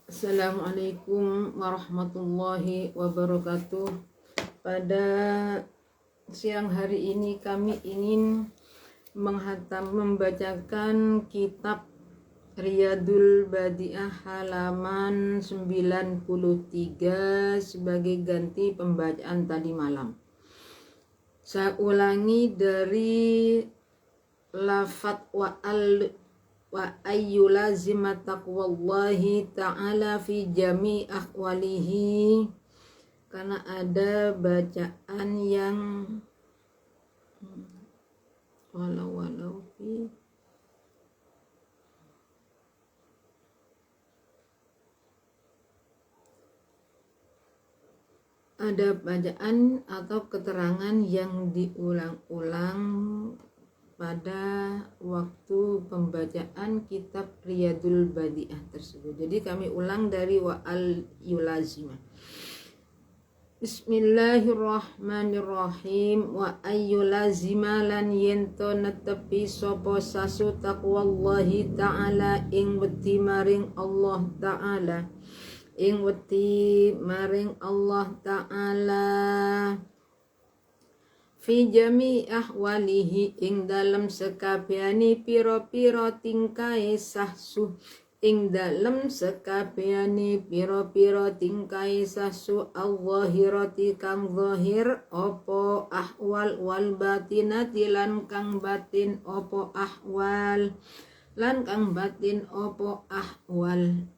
Assalamualaikum warahmatullahi wabarakatuh. Pada siang hari ini kami ingin membacakan kitab Riyadul Badi'ah halaman 93 sebagai ganti pembacaan tadi malam. Saya ulangi dari lafadz wa ayyulazima taqwallahi ta'ala fi jami' ahwalihi, karena ada bacaan yang walau fi ada bacaan atau keterangan yang diulang-ulang pada waktu pembacaan kitab Riyadul Badi'ah tersebut. Jadi kami ulang dari wa'al yulazima. Bismillahirrahmanirrahim. Wa ayyulazima lan yento netepi sopo sasu taqwallahi ta'ala ing wedi maring Allah ta'ala. Ing wedi maring Allah ta'ala fi jami ahwalihi ing dalem sekabehane pira-pira tingkae sahsu, ing dalem sekabehane pira-pira tingkae sahsu al-zahirati kang zahir opo ahwal wal batinati lan kang batin opo ahwal lan kang batin opo ahwal.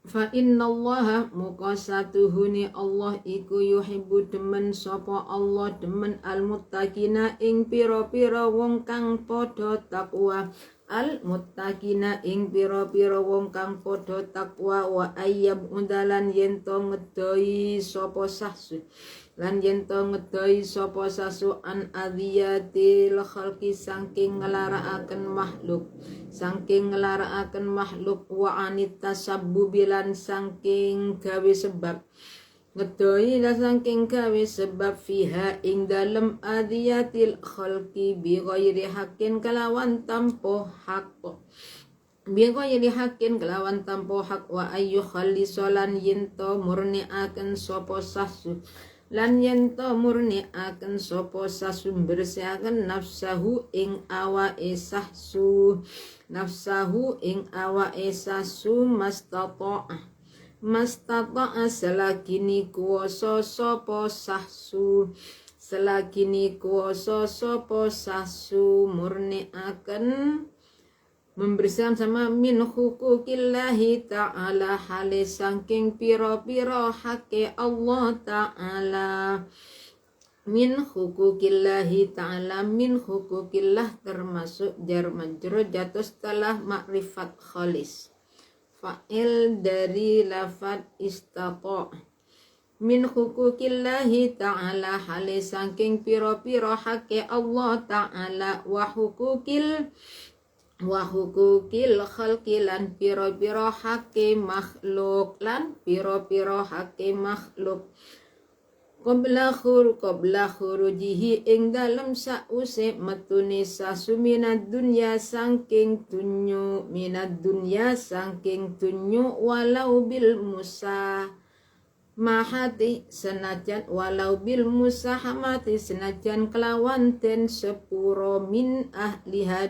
Fa innallaha muqasatuhuni Allah iku yuhibbu demen sapa Allah demen al-muttaqina ing pira-pira wong kang padha takwa, al-muttaqina ing pira-pira wong kang padha takwa, wa ayyab undalan yento ngedoi sapa sahsu lan yento ngedoi sapa sasu an adiyatil khalqi saking nglarakaken makhluk wa anit tasabbubilan saking gawe sebab ngedoi lan saking gawe sebab fiha ing dalem adiyatil khalqi bi ghairi haqqin kelawan tanpa hak wa ayyu khalisolan yento murniaken sapa sasu lan yento murniaken sapa sasu bersihaken nafsahu ing awake sasu mastata'a selagini kuwasa sapa sasu murniaken membersihkan sama min hukukillahi ta'ala hale saking piro-piro hake Allah ta'ala. Min hukukillahi ta'ala, min hukukillah termasuk jar majrur jatuh setelah makrifat khalis. Fa'il dari lafad istata'. Min hukukillahi ta'ala hale saking piro-piro hake Allah ta'ala wa hukukil khalqi lan piro-piro hake makhluk qabla khurujihi ing dalem sause metune sasu minad dunya saking tunyu walau bil musahamati senajan kelawan den sepuro min ahliha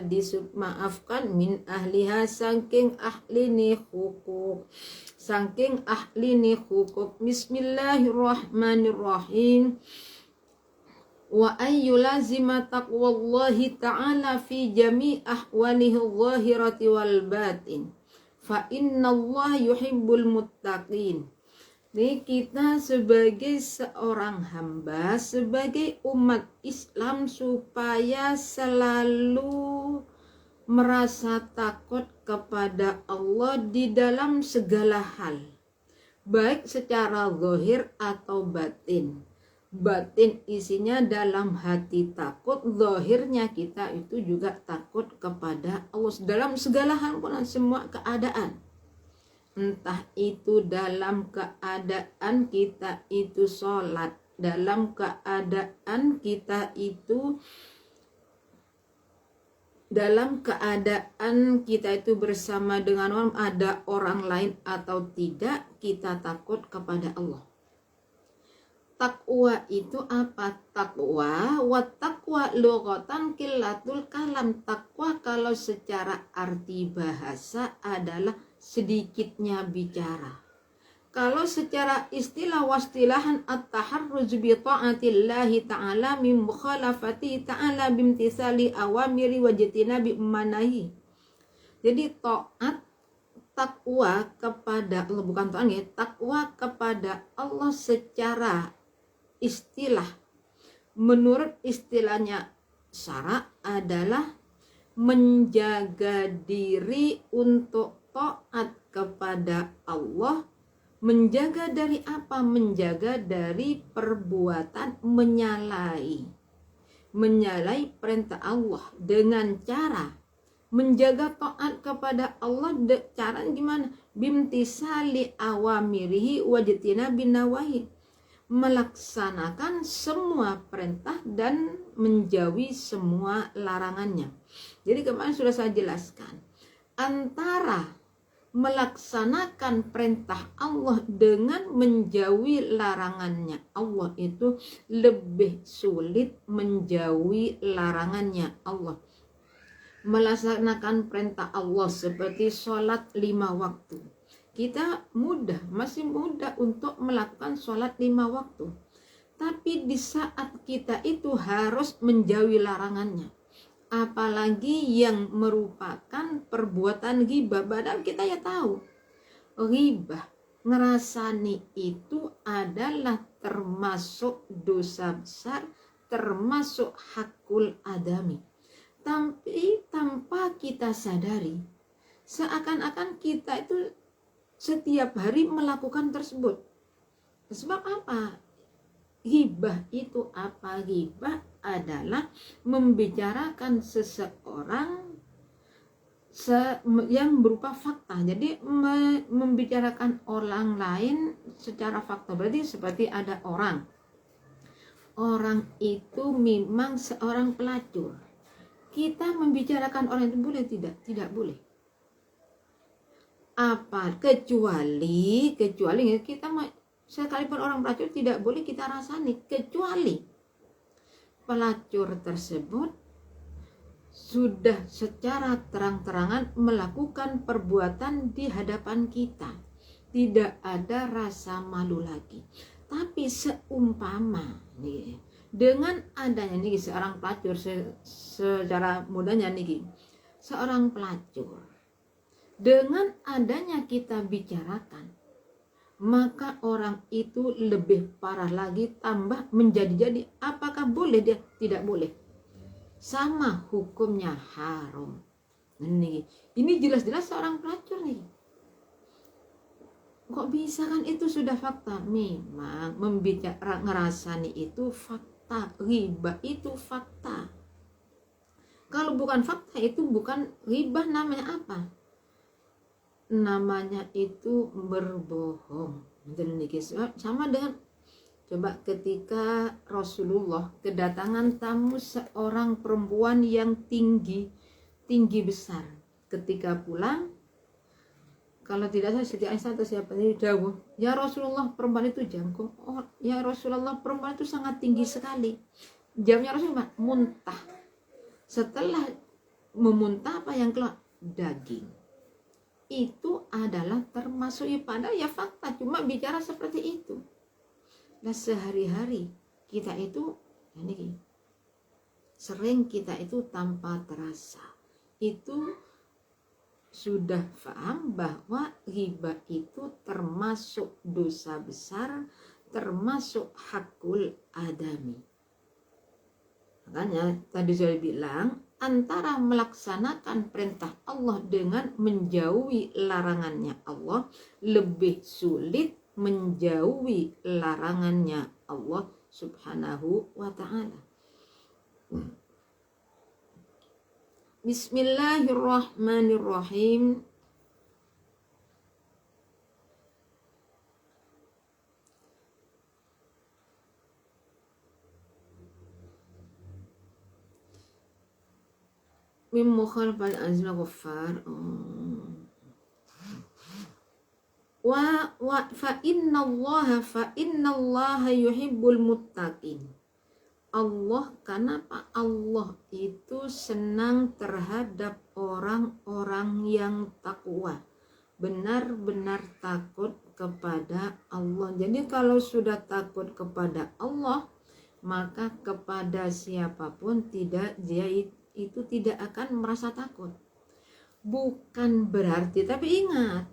maafkan min ahliha saking ahline hukuk. Bismillahirrahmanirrahim. Wa ayyulazima taqwallahi ta'ala fi jami' ahwalihi zahirati wal batin fa innallaha yuhibbul muttaqin. Jadi kita sebagai seorang hamba, sebagai umat Islam supaya selalu merasa takut kepada Allah di dalam segala hal, baik secara zahir atau batin. Batin isinya dalam hati takut, zahirnya kita itu juga takut kepada Allah dalam segala hal pun semua keadaan. Entah itu dalam keadaan kita itu sholat, dalam keadaan kita itu dalam keadaan kita itu bersama dengan orang, ada orang lain atau tidak, kita takut kepada Allah. Takwa itu apa? Takwa, wat takwa lughatan qillatul kalam. Takwa kalau secara arti bahasa adalah sedikitnya bicara. Kalau secara istilah wastilahan at-taharruz bi ta'atillahi ta'ala min mukhalafati ta'ala bimtisali awamiri wajtinabi manahi. Jadi taat takwa kepada Allah, bukan taat ya, takwa kepada Allah secara istilah. Menurut istilahnya syara adalah menjaga diri untuk taat kepada Allah. Menjaga dari apa? Menjaga dari perbuatan menyalahi perintah Allah dengan cara menjaga taat kepada Allah. Cara gimana? Bimtisali awamirihi wajtina binawahi, melaksanakan semua perintah dan menjauhi semua larangannya. Jadi kemarin sudah saya jelaskan, antara melaksanakan perintah Allah dengan menjauhi larangannya Allah itu lebih sulit menjauhi larangannya Allah. Melaksanakan perintah Allah seperti sholat 5 waktu, kita masih mudah untuk melakukan sholat 5 waktu. Tapi di saat kita itu harus menjauhi larangannya, apalagi yang merupakan perbuatan ghibah. Padahal kita ya tahu ghibah, ngerasani itu adalah termasuk dosa besar, termasuk hakul adami. Tapi tanpa kita sadari, seakan-akan kita itu setiap hari melakukan tersebut. Sebab apa? Ghibah itu apa? Ghibah adalah membicarakan seseorang yang berupa fakta. Jadi membicarakan orang lain secara fakta. Berarti seperti ada orang itu memang seorang pelacur. Kita membicarakan orang itu boleh tidak? Tidak boleh. Apa? Kecuali kita sekalipun orang pelacur tidak boleh kita rasani, kecuali pelacur tersebut sudah secara terang-terangan melakukan perbuatan di hadapan kita, tidak ada rasa malu lagi. Tapi seumpama nih, dengan adanya nih seorang pelacur, secara mudahnya nih, seorang pelacur, dengan adanya kita bicarakan, maka orang itu lebih parah lagi, tambah menjadi-jadi. Apakah boleh dia? Tidak boleh. Sama hukumnya haram. Ini jelas-jelas seorang pelacur nih. Kok bisa kan? Itu sudah fakta. Memang ngerasani itu fakta, ghibah itu fakta. Kalau bukan fakta itu bukan ghibah, namanya apa? Namanya itu berbohong. Sama dengan coba ketika Rasulullah kedatangan tamu seorang perempuan yang tinggi besar. Ketika pulang, kalau tidak salah Siti Aisyah atau siapa ini jauh, ya Rasulullah, perempuan itu jangkung. Oh ya Rasulullah, perempuan itu sangat tinggi sekali. Jawabnya Rasulullah, muntah. Setelah memuntah, apa yang keluar? Daging. Itu adalah termasuk padahal ya fakta, cuma bicara seperti itu. Nah sehari-hari kita itu sering kita itu tanpa terasa itu sudah paham bahwa ghibah itu termasuk dosa besar, termasuk hakul adami. Makanya tadi saya bilang, antara melaksanakan perintah Allah dengan menjauhi larangannya Allah, lebih sulit menjauhi larangannya Allah subhanahu wa ta'ala. Bismillahirrahmanirrahim. Mim mukhalafal azla ghaffar. Fa innallaha yuhibbul muttaqin. Allah, kenapa Allah itu senang terhadap orang-orang yang takwa, benar-benar takut kepada Allah. Jadi kalau sudah takut kepada Allah, maka kepada siapapun dia itu tidak akan merasa takut. Bukan berarti, tapi ingat,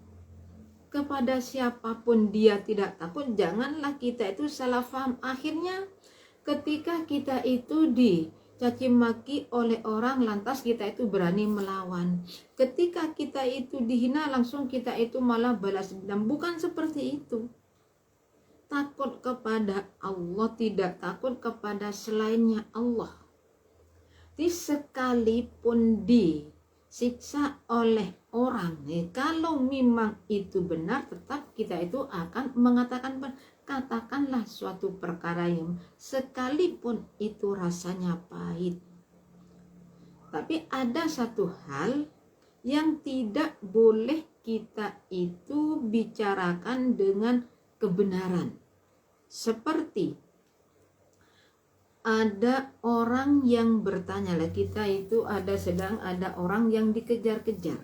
kepada siapapun dia tidak takut, janganlah kita itu salah paham. Akhirnya ketika kita itu dicaci maki oleh orang, lantas kita itu berani melawan. Ketika kita itu dihina, langsung kita itu malah balas dendam. Bukan seperti itu. Takut kepada Allah, tidak takut kepada selainnya Allah. Sekalipun disiksa oleh orang, kalau memang itu benar, tetap kita itu akan mengatakan katakanlah suatu perkara yang sekalipun itu rasanya pahit. Tapi ada satu hal yang tidak boleh kita itu bicarakan dengan kebenaran. Seperti ada orang yang bertanya, lah kita itu sedang ada orang yang dikejar-kejar.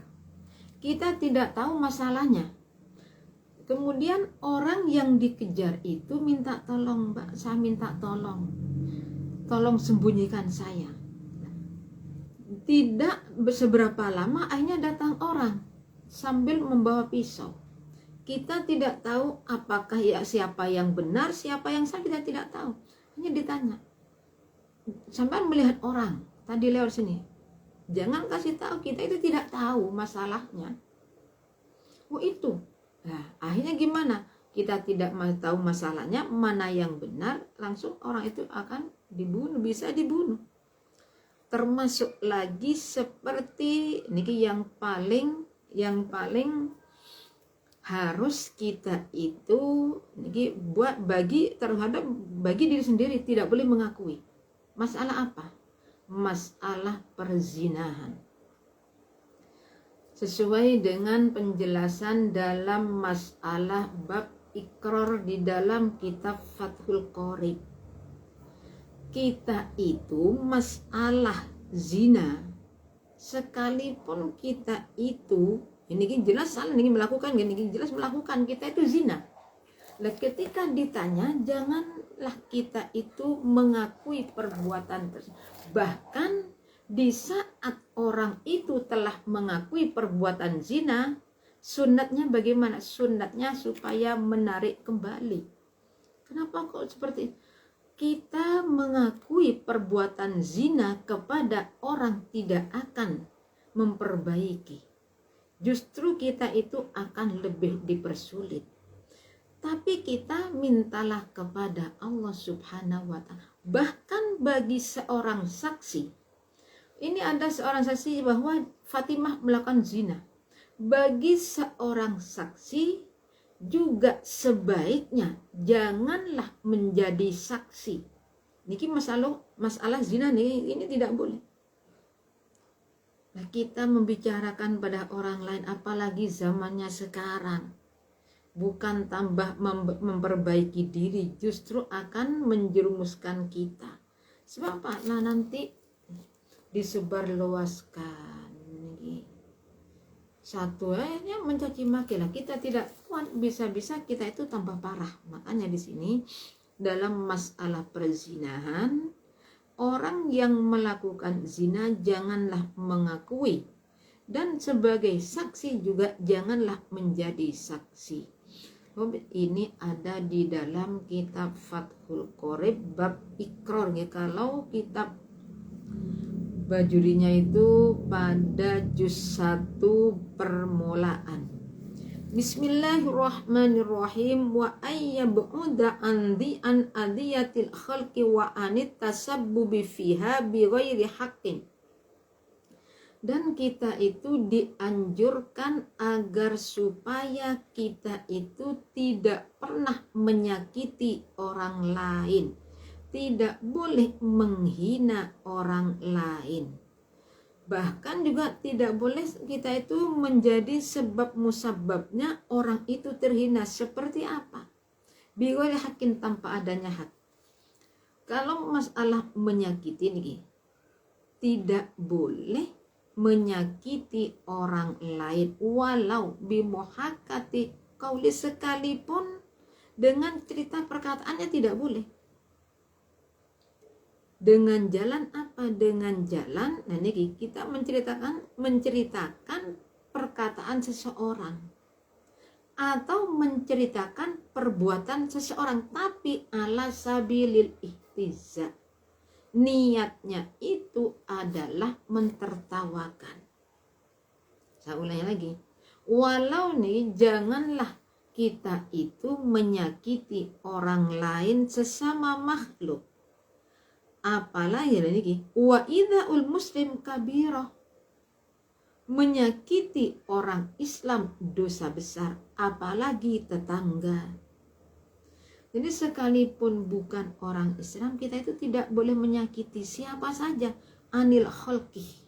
Kita tidak tahu masalahnya. Kemudian orang yang dikejar itu minta tolong, Mbak, saya minta tolong sembunyikan saya. Tidak seberapa lama akhirnya datang orang sambil membawa pisau. Kita tidak tahu apakah siapa yang benar, siapa yang salah, kita tidak tahu. Hanya ditanya, sampai melihat orang tadi lewat sini, jangan kasih tahu, kita itu tidak tahu masalahnya. Itu. Nah, akhirnya gimana? Kita tidak tahu masalahnya, mana yang benar, langsung orang itu akan dibunuh, bisa dibunuh. Termasuk lagi seperti ini yang paling harus kita itu buat bagi diri sendiri, tidak boleh mengakui. Masalah apa? Masalah perzinahan. Sesuai dengan penjelasan dalam masalah bab iqrar di dalam kitab Fathul Qorib, kita itu masalah zina, sekalipun kita itu ini jelas salah, ini melakukan, ini jelas melakukan, kita itu zina. Nah, ketika ditanya, janganlah kita itu mengakui perbuatan tersebut. Bahkan di saat orang itu telah mengakui perbuatan zina, sunatnya bagaimana? Sunatnya supaya menarik kembali. Kenapa kok seperti itu? Kita mengakui perbuatan zina kepada orang tidak akan memperbaiki. Justru kita itu akan lebih dipersulit. Tapi kita mintalah kepada Allah Subhanahu wa ta'ala. Bahkan bagi seorang saksi, ini ada seorang saksi bahwa Fatimah melakukan zina. Bagi seorang saksi juga sebaiknya janganlah menjadi saksi. Niki masalah zina nih, ini tidak boleh. Nah, kita membicarakan pada orang lain, apalagi zamannya sekarang, bukan tambah memperbaiki diri, justru akan menjerumuskan kita. Sebab apa? Nah, nanti disebarluaskan satu akhirnya mencaci maki lah, kita tidak kuat, bisa-bisa kita itu tambah parah. Makanya di sini dalam masalah perzinahan, orang yang melakukan zina janganlah mengakui, dan sebagai saksi juga janganlah menjadi saksi. Ini ada di dalam kitab Fathul Qorib bab iqrar. Kalau kitab bajurinya itu pada juz 1 permulaan. Bismillahirrahmanirrahim. Wa ayyab'uda an adiyatil khalqi wa anit tasabbubi fiha bi ghairi haqqin. Dan kita itu dianjurkan agar supaya kita itu tidak pernah menyakiti orang lain, tidak boleh menghina orang lain. Bahkan juga tidak boleh kita itu menjadi sebab musababnya orang itu terhina. Seperti apa? Bighairi haqqin, tanpa adanya hak. Kalau masalah menyakiti nih, tidak boleh menyakiti orang lain walau bimuhakkati qauli, sekalipun dengan cerita perkataannya tidak boleh. Dengan jalan apa? Dengan jalan, nah ini kita menceritakan perkataan seseorang atau menceritakan perbuatan seseorang, tapi ala sabilil ihtiza. Niatnya itu adalah mentertawakan. Saya ulangi lagi. Walau nih, janganlah kita itu menyakiti orang lain sesama makhluk. Apalagi lagi, wa idzaul muslim kabirah, menyakiti orang Islam dosa besar, apalagi tetangga. Jadi sekalipun bukan orang Islam, kita itu tidak boleh menyakiti siapa saja, anil khalqi,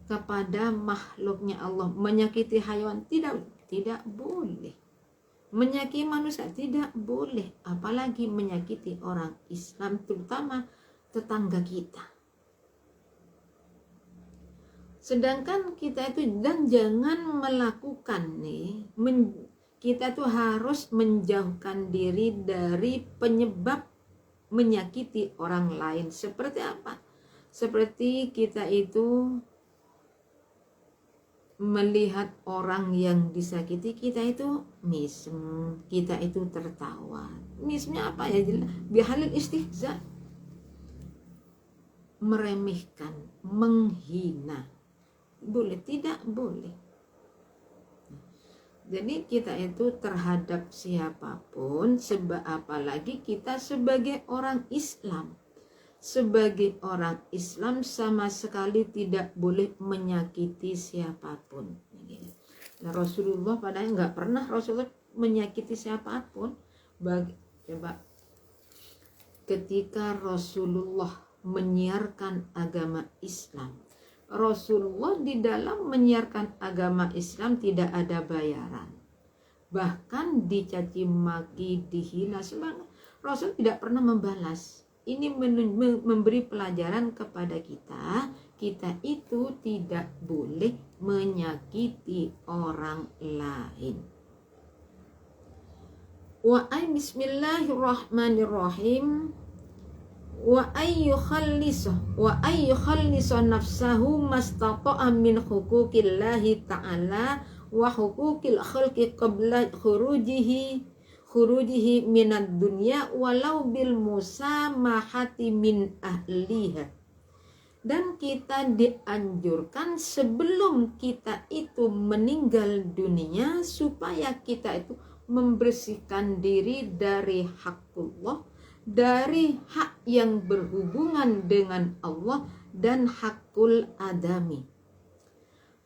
kepada makhluknya Allah. Menyakiti hayawan tidak boleh. Menyakiti manusia tidak boleh, apalagi menyakiti orang Islam, terutama tetangga kita. Sedangkan kita itu, dan jangan melakukan nih, kita tuh harus menjauhkan diri dari penyebab menyakiti orang lain. Seperti apa? Seperti kita itu melihat orang yang disakiti, kita itu misem, kita itu tertawa. Mismnya apa ya? Bihalil istihza, meremehkan, menghina. Boleh? Tidak boleh. Jadi kita itu terhadap siapapun, apalagi kita sebagai orang Islam. Sebagai orang Islam sama sekali tidak boleh menyakiti siapapun. Nah, Rasulullah padahal nggak pernah Rasulullah menyakiti siapapun. Coba ketika Rasulullah menyiarkan agama Islam, Rasulullah di dalam menyiarkan agama Islam tidak ada bayaran, bahkan dicaci maki, dihina, sebenarnya Rasul tidak pernah membalas. Ini memberi pelajaran kepada kita, kita itu tidak boleh menyakiti orang lain. Bismillahirrahmanirrahim. Wa ayyukhallisa nafsahu mastata'a min huquqillahi ta'ala wa huquqil khalqi qabla khurujihi minad dunya walau bil musamahati min ahliha. Dan kita dianjurkan sebelum kita itu meninggal dunia, supaya kita itu membersihkan diri dari hakullah, dari hak yang berhubungan dengan Allah, dan hakul adami.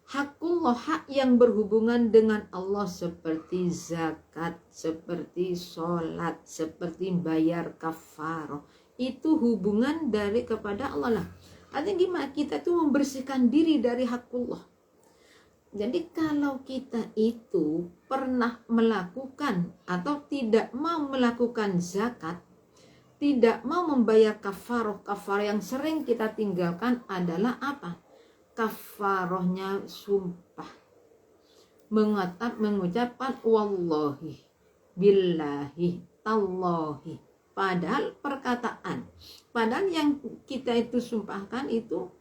Hakullah, hak yang berhubungan dengan Allah, seperti zakat, seperti sholat, seperti bayar kafarah, itu hubungan dari kepada Allah lah. Artinya gimana? Kita tuh membersihkan diri dari hakullah. Jadi kalau kita itu pernah melakukan atau tidak mau melakukan zakat, tidak mau membayar kafarah yang sering kita tinggalkan adalah apa? Kafarahnya sumpah, mengucapkan wallahi, billahi, tallahi, padahal perkataan, padahal yang kita itu sumpahkan itu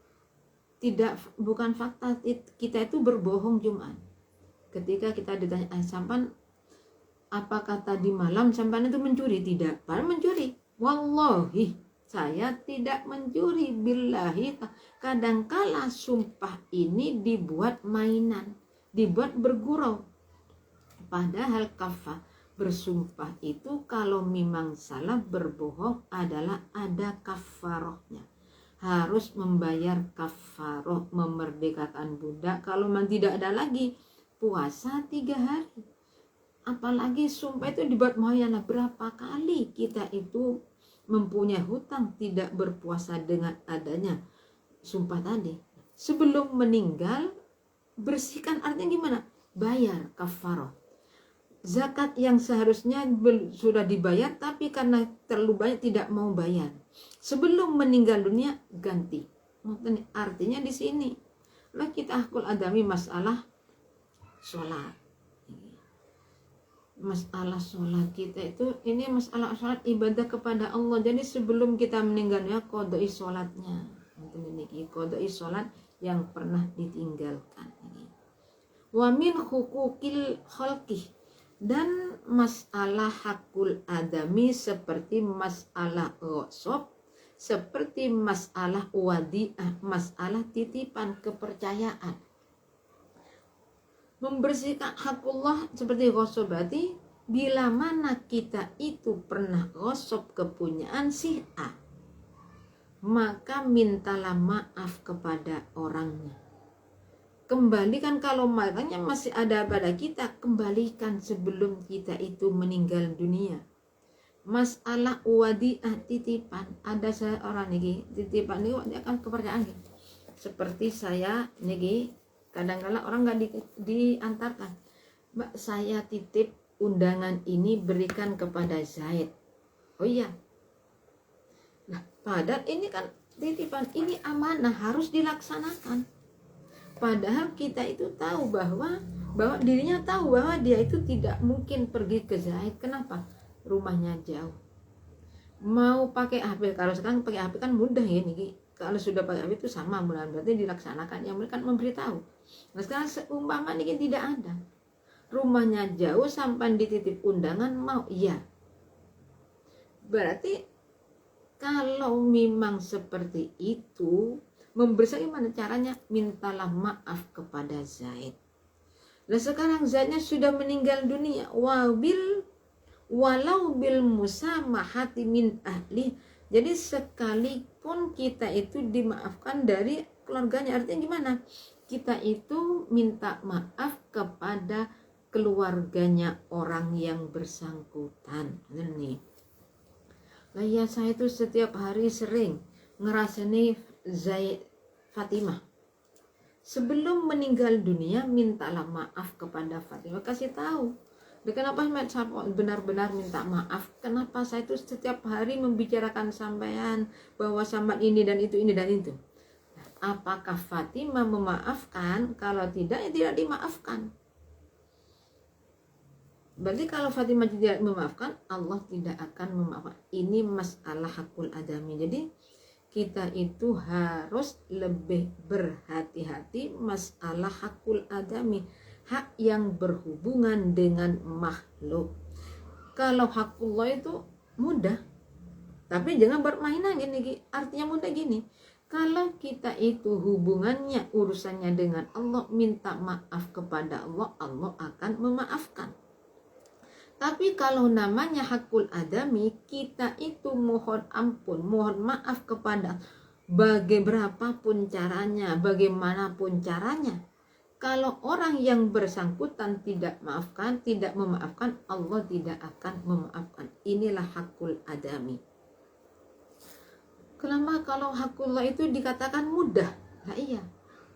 bukan fakta, kita itu berbohong Jumat. Ketika kita ditanya sampan apakah tadi malam sampan itu mencuri? Tidak, padahal mencuri. Wallahi, saya tidak mencuri, billahi. Kadangkala sumpah ini dibuat mainan, dibuat bergurau. Padahal kafah, bersumpah itu kalau memang salah berbohong adalah ada kafarahnya. Harus membayar kafarah, memerdekakan budak. Kalau memang tidak ada lagi, puasa 3 hari. Apalagi sumpah itu dibuat mainan. Berapa kali kita itu mempunyai hutang tidak berpuasa dengan adanya sumpah tadi. sebelum meninggal bersihkan, artinya gimana? Bayar kafarah. Zakat yang seharusnya sudah dibayar tapi karena terlalu banyak tidak mau bayar. Sebelum meninggal dunia ganti. Artinya di sini lah kita hakul adami masalah sholat. Masalah sholat kita itu, ini masalah sholat ibadah kepada Allah. Jadi sebelum kita meninggalnya qodoi sholatnya. Qodoi sholat yang pernah ditinggalkan. Wa min hukukil khalqih, dan masalah hakul adami seperti masalah ghasab, seperti masalah wadi'ah, masalah titipan kepercayaan. Membersihkan hakullah seperti ghasab, berarti bila mana kita itu pernah ghasab kepunyaan si A, maka mintalah maaf kepada orangnya. Kembalikan, kalau makanya masih ada pada kita, kembalikan sebelum kita itu meninggal dunia. Masalah wadi'ah, titipan, ada seorang niki titipan ini akan kepercayaan nih. Seperti saya niki, kadang-kala orang nggak diantarkan, Mbak saya titip undangan ini berikan kepada Zaid. Oh iya, nah padahal ini kan titipan, ini amanah harus dilaksanakan. Padahal kita itu tahu bahwa dirinya tahu bahwa dia itu tidak mungkin pergi ke Zaid. Kenapa? Rumahnya jauh. Mau pakai HP, kalau sekarang pakai HP kan mudah ya nih. Kalau sudah pakai HP itu sama, berarti dilaksanakan. Yang mereka memberitahu. Nah sekarang seumpama ini tidak ada. Rumahnya jauh sampai dititip undangan mau, iya. Berarti kalau memang seperti itu, membersih gimana caranya? Mintalah maaf kepada Zaid. Nah sekarang Zaidnya sudah meninggal dunia, walau bil musamahati min ahli. Jadi sekalipun kita itu dimaafkan dari keluarganya, artinya gimana? Kita itu minta maaf kepada keluarganya orang yang bersangkutan. Nih, lah ya saya itu setiap hari sering ngerasani Zaid Fatimah. Sebelum meninggal dunia mintalah maaf kepada Fatimah, kasih tahu. Kenapa saya benar-benar minta maaf? Kenapa saya itu setiap hari membicarakan sampean bahwa sampean ini dan itu, ini dan itu? Apakah Fatimah memaafkan? Kalau tidak, ya tidak dimaafkan. Berarti kalau Fatimah tidak memaafkan, Allah tidak akan memaafkan. Ini masalah hakul adami. Jadi kita itu harus lebih berhati-hati masalah hakul adami, hak yang berhubungan dengan makhluk. Kalau hakullah itu mudah, tapi jangan bermainan gini. Artinya mudah gini, kalau kita itu hubungannya, urusannya dengan Allah, minta maaf kepada Allah, Allah akan memaafkan. Tapi kalau namanya hakul adami, kita itu mohon ampun, mohon maaf kepada bagaimanapun caranya, bagaimanapun caranya. Kalau orang yang bersangkutan tidak maafkan, tidak memaafkan, Allah tidak akan memaafkan. Inilah hakul adami. Kenapa kalau hakullah itu dikatakan mudah? Nah iya,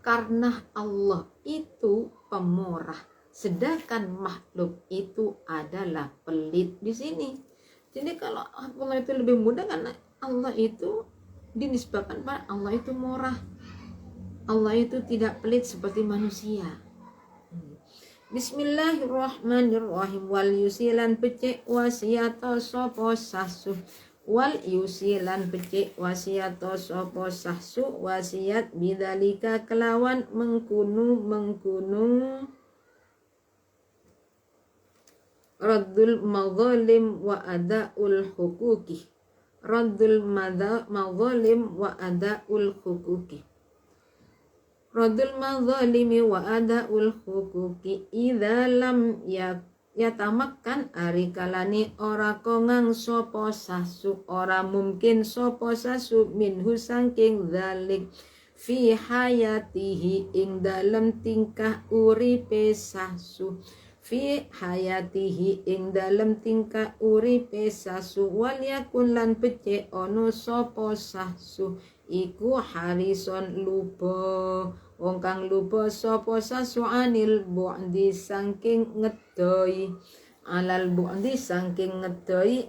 karena Allah itu pemurah. Sedangkan makhluk itu adalah pelit di sini. Jadi kalau Allah itu lebih mudah karena Allah itu dinisbahkan pada Allah itu murah. Allah itu tidak pelit seperti manusia. Bismillahirrahmanirrahim. Wal yusilan becek wasiato sopo sahsu. Wal yusilan becek wasiato sopo sahsu. Wasiat bidalika kelawan mengkunu Raddul mazalim wa ada'ul hukuki. Raddul mazalim wa ada'ul hukuki. Raddul mazalimi wa ada'ul hukuki. Idza lam yatamakkan ari kalani ora kongang sopo sasu, ora mungkin sopo sasu minhu sangking dzalik fi hayatihi ing dalam tingkah uripe sasu. Fi hayatihi ing dalam tingkah uripe sasu. Wal yakun lan pece ono sopo sasu iku harison lupa wong kang lupa sapa sasuanil bu'di saking ngedoi alal bu'di saking ngedoi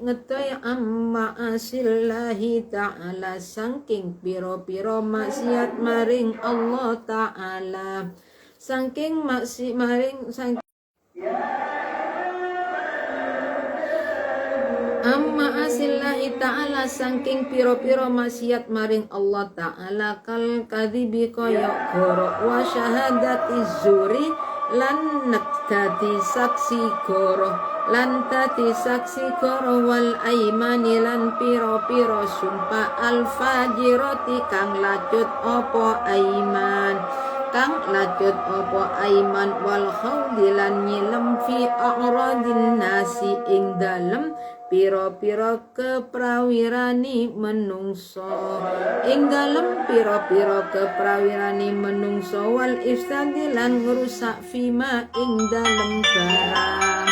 amma asillahi ta'ala saking piro-piro maksiat maring Allah ta'ala saking maksiat maring amma asillahi ta'ala saking piro-piro maksiat maring Allah ta'ala kal kadhibi kaya goro wa syahadati zuri lan dadi saksi goro wal aimani lan piro-piro sumpah al fajirati kang lacut opo aiman wal khawdilan nyilem fi a'radin nasi ing dalem piro-piro keprawirani menungso wal ifsadi lan ngrusak fima ing dalem barang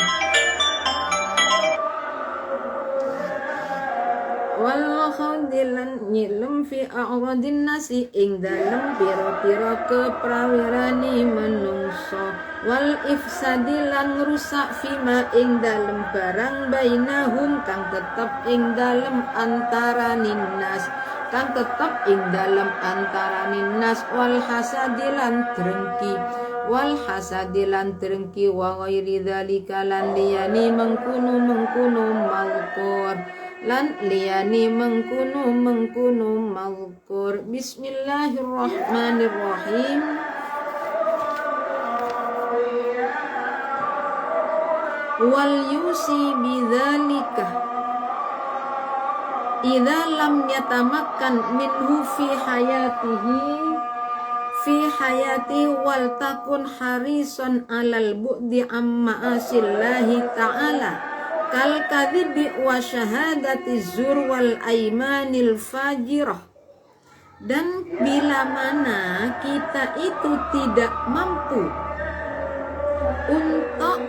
wal khawdilan nyilem fi a'radin nasi ing dalem piro-piro keprawirani menungso wal ifsadi lan ngrusak fima ing dalem barang bainahum kang tetep ing dalem antaraning nas wal hasadilan drengki wa ghairi dzalika lan liyani mengkuno malkur bismillahirrahmanirrahim wal yusi bidzalika idza lam yatamakkan minhu fi hayatihi wal takun harison alal bu'di amma asillahi ta'ala kal kadhibi wa syahadati zur wal aimanil fajirah. Dan bila mana kita itu tidak mampu untuk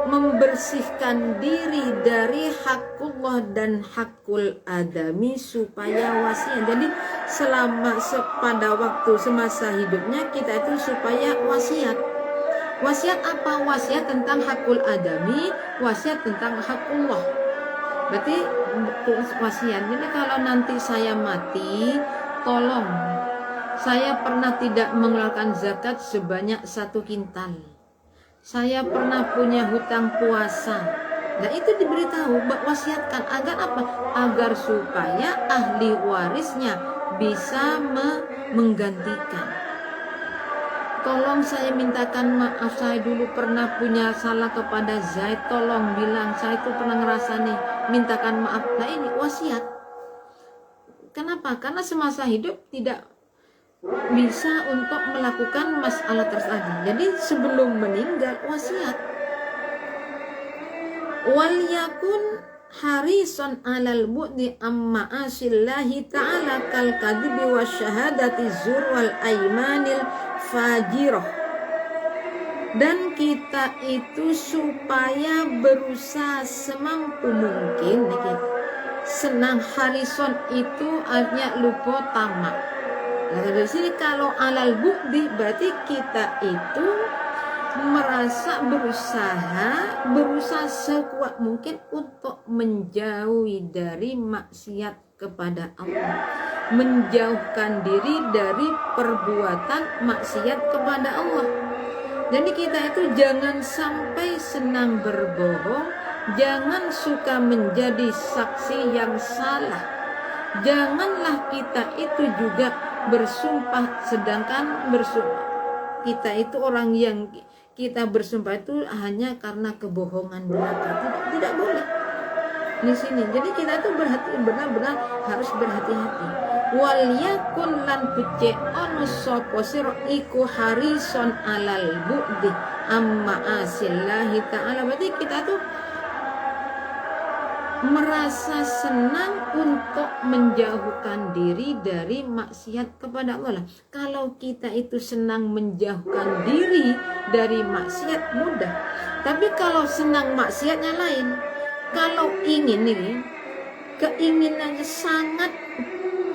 membersihkan diri dari hakullah dan hakul adami supaya wasiat. Jadi pada waktu semasa hidupnya kita itu supaya wasiat. Wasiat apa? Wasiat tentang hakul adami, wasiat tentang hakullah. Berarti wasiat. Jadi kalau nanti saya mati, tolong saya pernah tidak mengeluarkan zakat sebanyak 1 kintal. Saya pernah punya hutang puasa. Nah itu diberitahu, wasiatkan agar apa? Agar supaya ahli warisnya bisa menggantikan. Tolong saya mintakan maaf, saya dulu pernah punya salah kepada Zaid. Tolong bilang saya itu pernah ngerasa nih, mintakan maaf. Nah ini wasiat. Kenapa? Karena semasa hidup tidak bisa untuk melakukan masalah tersebut. Jadi sebelum meninggal wasiat. Wal yakun harison alal bu'di amma asillahi ta'ala kal kadhibi wa syahadati zur wal aimanil fajirah. Dan kita itu supaya berusaha semampu mungkin. Senang harison itu artinya lupa tamak. Nah dari sini kalau alal bu'di berarti kita itu berusaha sekuat mungkin untuk menjauhi dari maksiat kepada Allah, menjauhkan diri dari perbuatan maksiat kepada Allah. Jadi kita itu jangan sampai senang berbohong, jangan suka menjadi saksi yang salah. Janganlah kita itu juga bersumpah, sedangkan kita itu orang yang kita bersumpah itu hanya karena kebohongan belaka. Tidak boleh di sini. Jadi kita itu benar-benar harus berhati-hati. Wal yakun lan puce ono sapa sira iku harison alal bu'di amma asillahi ta'ala. Berarti kita tuh merasa senang untuk menjauhkan diri dari maksiat kepada Allah. Kalau kita itu senang menjauhkan diri dari maksiat mudah. Tapi kalau senang maksiatnya lain. Kalau ingin nih, keinginannya sangat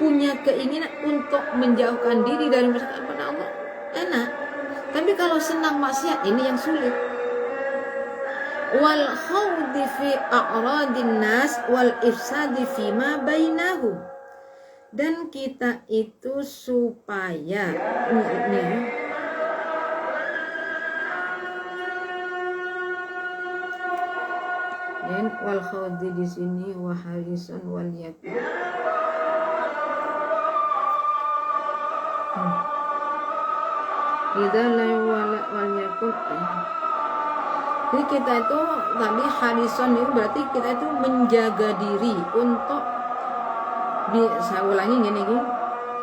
punya keinginan untuk menjauhkan diri dari maksiat kepada Allah enak, tapi kalau senang maksiat ini yang sulit. Wal khawdi fi a'radin nas wal ifsadi fi ma bainahum, dan kita itu supaya wal khawdi di sini wa harisan wal yakun. Idza la wal yakun. Jadi kita itu tadi harison itu berarti kita itu menjaga diri untuk saya ulangi gini.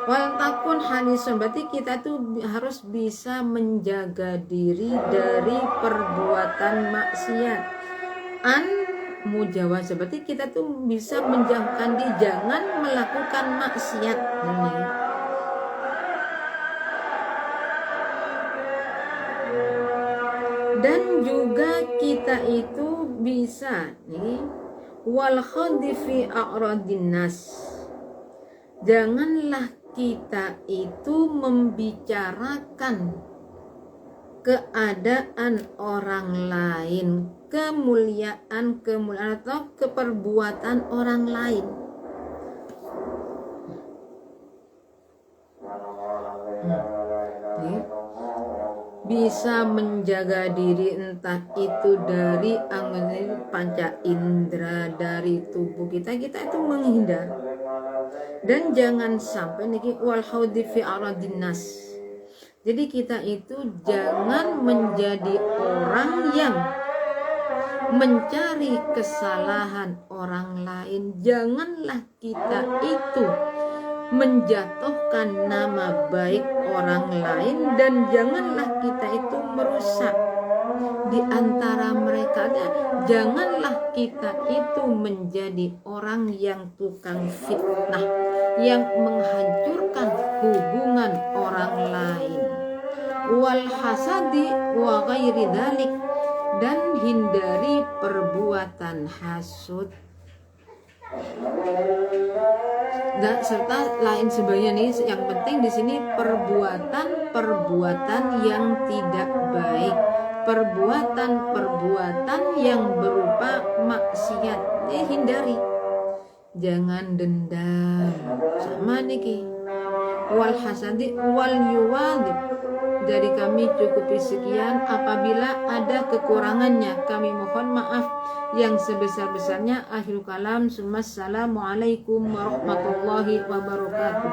Wal takun harison berarti kita itu harus bisa menjaga diri dari perbuatan maksiat. An mujawaz berarti kita tuh bisa menjauhkan diri, jangan melakukan maksiat ini. Dan juga kita itu bisa nih wal khawdi fi a'radin nas, janganlah kita itu membicarakan keadaan orang lain, kemuliaan atau keperbuatan orang lain. Bisa menjaga diri entah itu dari panca indera, dari tubuh kita itu menghindar. Dan jangan sampai niki wal haudi fi aradin nas. Jadi kita itu jangan menjadi orang yang mencari kesalahan orang lain. Janganlah kita itu menjatuhkan nama baik orang lain, dan janganlah kita itu merusak di antara mereka. Janganlah kita itu menjadi orang yang tukang fitnah, yang menghancurkan hubungan orang lain. Wal hasadi wa ghairi dzalik, dan hindari perbuatan hasud dan serta lain sebagainya. Nih yang penting di sini perbuatan yang tidak baik, perbuatan yang berupa maksiat, hindari. Jangan dendam sama niki. Wal hasadi wal yuwadib, dari kami cukupi sekian. Apabila ada kekurangannya kami mohon maaf yang sebesar-besarnya. Akhirul kalam. Assalamualaikum warahmatullahi wabarakatuh.